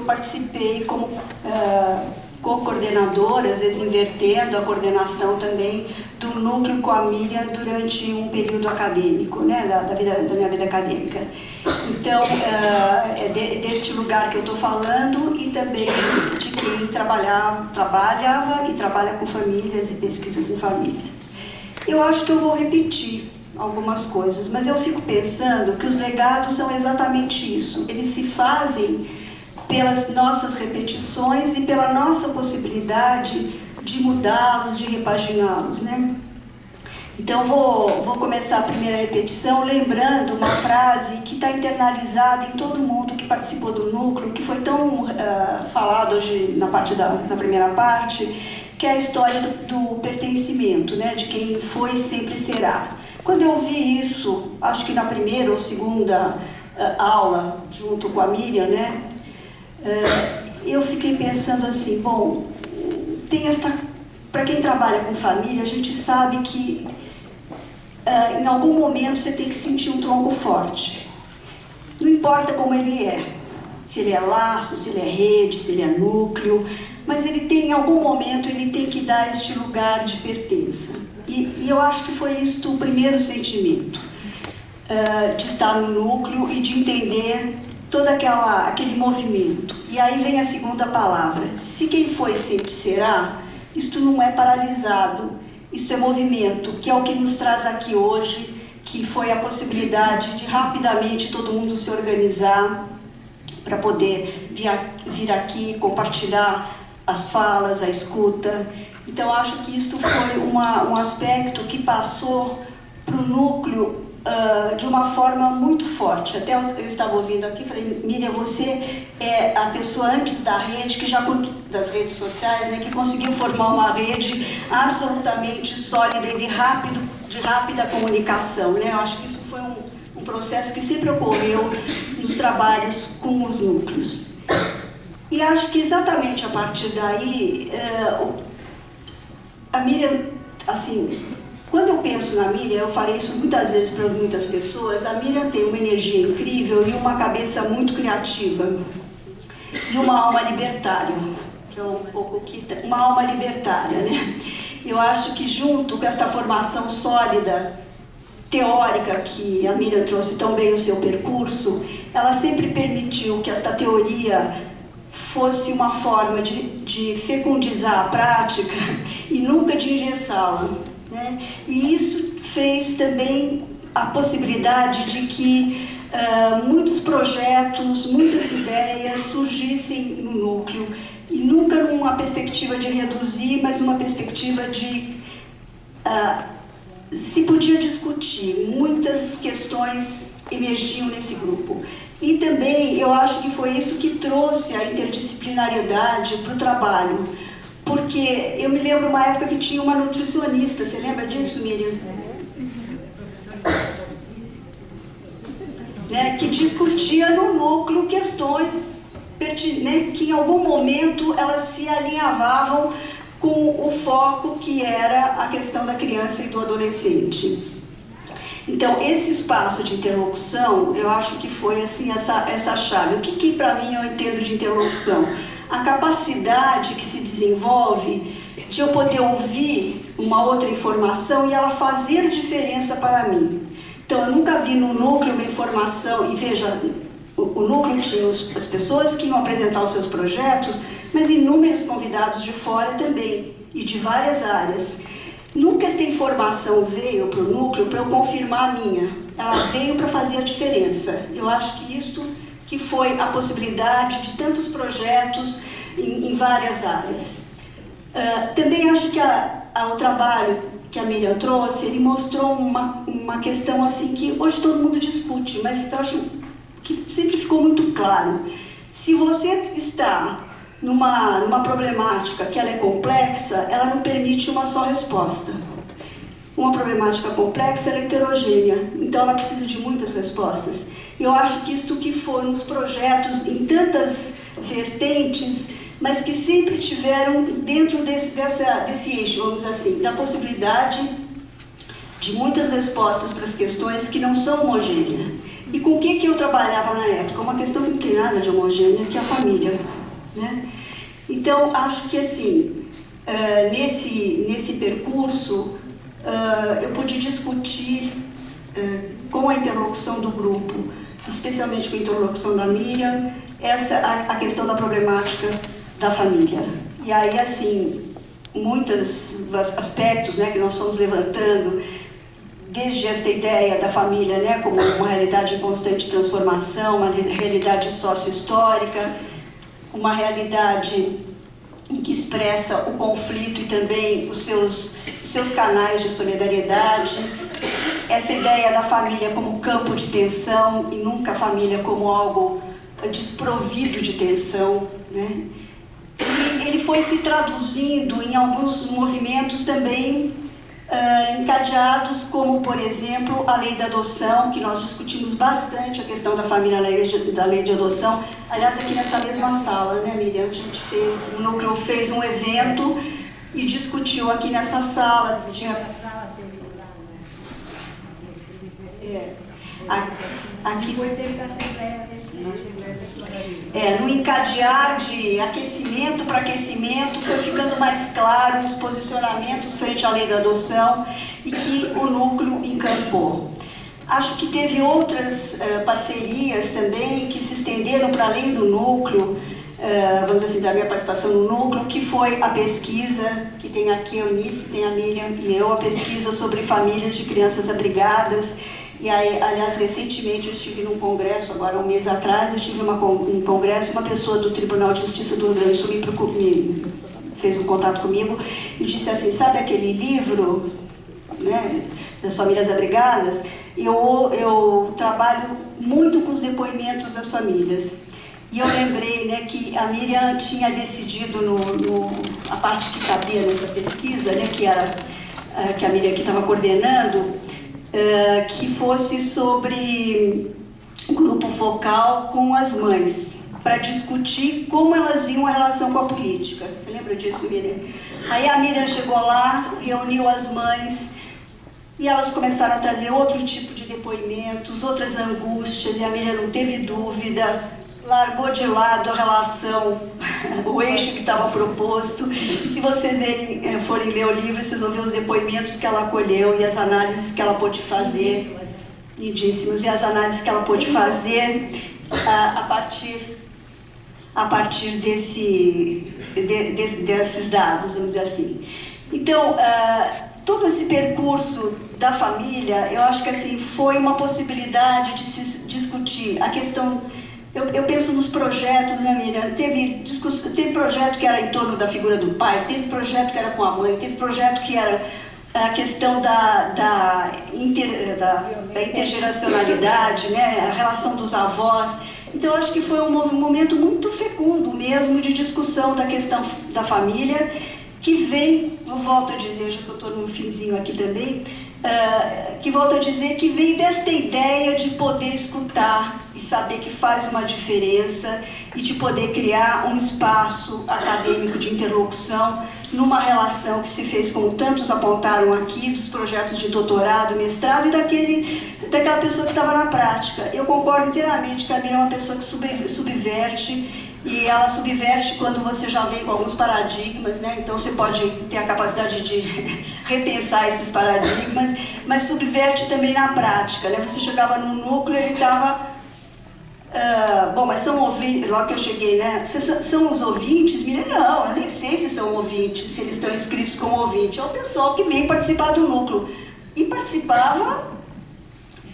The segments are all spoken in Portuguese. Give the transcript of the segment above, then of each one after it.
participei como co-coordenadora, às vezes invertendo a coordenação também do núcleo com a Miriam durante um período acadêmico, né, da minha vida acadêmica. Então, é deste lugar que eu estou falando e também de quem trabalhava e trabalha com famílias e pesquisa com família. Eu acho que eu vou repetir algumas coisas, mas eu fico pensando que os legados são exatamente isso. Eles se fazem pelas nossas repetições e pela nossa possibilidade de mudá-los, de repaginá-los, né? Então, vou começar a primeira repetição lembrando uma frase que está internalizada em todo mundo que participou do núcleo, que foi tão falado hoje na primeira parte, que é a história do pertencimento, né? De quem foi sempre será. Quando eu vi isso, acho que na primeira ou segunda aula, junto com a Miriam, né? Eu fiquei pensando assim, bom, para quem trabalha com família, a gente sabe que em algum momento você tem que sentir um tronco forte. Não importa como ele é, se ele é laço, se ele é rede, se ele é núcleo, mas ele tem, em algum momento, ele tem que dar este lugar de pertença. E eu acho que foi isso o primeiro sentimento, de estar no núcleo e de entender todo aquele movimento. E aí vem a segunda palavra. Se quem foi sempre será, isto não é paralisado, isso é movimento, que é o que nos traz aqui hoje, que foi a possibilidade de rapidamente todo mundo se organizar para poder vir aqui, compartilhar as falas, a escuta. Então, acho que isto foi um aspecto que passou para o núcleo de uma forma muito forte. Até eu estava ouvindo aqui, falei, Miriam, você é a pessoa antes da rede, das redes sociais, né, que conseguiu formar uma rede absolutamente sólida e de rápida comunicação, né? Eu acho que isso foi um processo que sempre ocorreu nos trabalhos com os núcleos. E acho que exatamente a partir daí, a Miriam, assim, quando eu penso na Miriam, eu falei isso muitas vezes para muitas pessoas, a Miriam tem uma energia incrível e uma cabeça muito criativa. E uma alma libertária, que é um pouco que... uma alma libertária, né? Eu acho que junto com esta formação sólida, teórica, que a Miriam trouxe tão bem o seu percurso, ela sempre permitiu que esta teoria fosse uma forma de fecundizar a prática e nunca de engessá-la, né? E isso fez também a possibilidade de que muitos projetos, muitas ideias surgissem no núcleo, e nunca numa perspectiva de reduzir, mas numa perspectiva de se podia discutir. Muitas questões emergiam nesse grupo. E também eu acho que foi isso que trouxe a interdisciplinariedade para o trabalho. Porque eu me lembro uma época que tinha uma nutricionista, você lembra disso, Miriam? Né, que discutia no núcleo questões que em algum momento elas se alinhavavam com o foco que era a questão da criança e do adolescente. Então, esse espaço de interlocução, eu acho que foi assim, essa chave. O que para mim eu entendo de interlocução? A capacidade que se desenvolve de eu poder ouvir uma outra informação e ela fazer diferença para mim. Então, eu nunca vi no núcleo uma informação, e veja, o núcleo tinha as pessoas que iam apresentar os seus projetos, mas inúmeros convidados de fora também, e de várias áreas. Nunca esta informação veio para o núcleo para eu confirmar a minha. Ela veio para fazer a diferença. Eu acho que isto que foi a possibilidade de tantos projetos em várias áreas. Também acho que o trabalho que a Miriam trouxe, ele mostrou uma questão assim que hoje todo mundo discute, mas eu acho que sempre ficou muito claro. Se você está numa problemática que ela é complexa, ela não permite uma só resposta. Uma problemática complexa, ela é heterogênea, então ela precisa de muitas respostas. Eu acho que isto que foi nos projetos em tantas vertentes, mas que sempre tiveram dentro desse eixo, vamos dizer assim, da possibilidade de muitas respostas para as questões que não são homogêneas. E com o que eu trabalhava na época? Uma questão que não tem nada de homogênea, que é a família, né? Então, acho que assim, nesse percurso, eu pude discutir com a interlocução do grupo, especialmente com a interlocução da Miriam, a questão da problemática da família. E aí, assim, muitos aspectos, né, que nós fomos levantando, desde essa ideia da família, né, como uma realidade em constante transformação, uma realidade sócio-histórica, uma realidade que expressa o conflito e também os seus canais de solidariedade, essa ideia da família como campo de tensão e nunca a família como algo desprovido de tensão, né? E ele foi se traduzindo em alguns movimentos também encadeados, como, por exemplo, a lei da adoção, que nós discutimos bastante a questão da família da lei de adoção. Aliás, aqui nessa mesma sala, né, Miriam? O núcleo fez um evento e discutiu aqui nessa sala. Aqui depois teve da Assembleia, no encadear de aquecimento para aquecimento, foi ficando mais claro os posicionamentos frente à lei da adoção e que o núcleo encampou. Acho que teve outras parcerias também que se estenderam para além do núcleo, vamos dizer assim, da minha participação no núcleo, que foi a pesquisa, que tem aqui a Eunice, tem a Miriam e eu, a pesquisa sobre famílias de crianças abrigadas. E aí, aliás, recentemente eu estive num congresso, agora um mês atrás, eu estive um congresso, uma pessoa do Tribunal de Justiça do Rio Grande do Sul fez um contato comigo e disse assim, sabe aquele livro, né, das famílias abrigadas? Eu trabalho muito com os depoimentos das famílias. E eu lembrei, né, que a Miriam tinha decidido, a parte que cabia nessa pesquisa, né, que a Miriam aqui estava coordenando, que fosse sobre um grupo focal com as mães, para discutir como elas viam a relação com a política. Você lembra disso, Miriam? Aí a Miriam chegou lá, reuniu as mães, e elas começaram a trazer outro tipo de depoimentos, outras angústias, e a Miriam não teve dúvida, largou de lado a relação, o eixo que estava proposto. E se vocês forem ler o livro, vocês vão ver os depoimentos que ela acolheu e as análises que ela pôde fazer, lindíssimos, e as análises que ela pôde fazer a partir desses dados, vamos dizer assim. Então, todo esse percurso da família, eu acho que assim, foi uma possibilidade de se discutir a questão. Eu penso nos projetos, né, Miriam? Teve projeto que era em torno da figura do pai, teve projeto que era com a mãe, teve projeto que era a questão da intergeracionalidade, né, a relação dos avós. Então, eu acho que foi um momento muito fecundo mesmo de discussão da questão da família, que vem, eu volto a dizer, já que eu estou no finzinho aqui também, que volto a dizer que vem desta ideia de poder escutar e saber que faz uma diferença e de poder criar um espaço acadêmico de interlocução numa relação que se fez, como tantos apontaram aqui, dos projetos de doutorado, mestrado e daquela pessoa que estava na prática. Eu concordo inteiramente que a Miriam é uma pessoa que subverte, e ela subverte quando você já vem com alguns paradigmas, né? Então você pode ter a capacidade de repensar esses paradigmas, mas subverte também na prática, né? Você chegava no núcleo, ele estava... bom, mas são ouvintes, logo que eu cheguei, né? São os ouvintes? Miriam, não, eu nem sei se são ouvintes, se eles estão inscritos como ouvinte. É o pessoal que vem participar do núcleo. E participava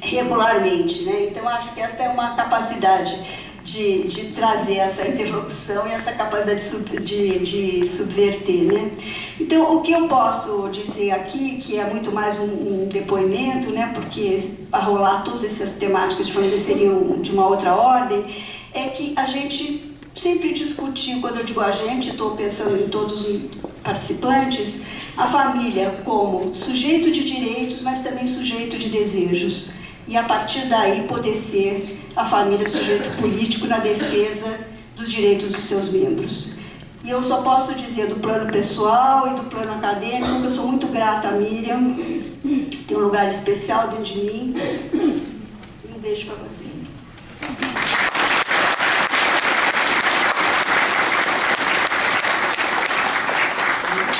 regularmente, né? Então acho que essa é uma capacidade de trazer essa interlocução e essa capacidade de subverter, né? Então, o que eu posso dizer aqui, que é muito mais um depoimento, né, porque a rolar todas essas temáticas de família seriam de uma outra ordem, é que a gente sempre discutiu, quando eu digo a gente, estou pensando em todos os participantes, a família como sujeito de direitos, mas também sujeito de desejos. E a partir daí poder ser a família sujeito político na defesa dos direitos dos seus membros. E eu só posso dizer do plano pessoal e do plano acadêmico que eu sou muito grata a Miriam, tem um lugar especial dentro de mim, beijo para você.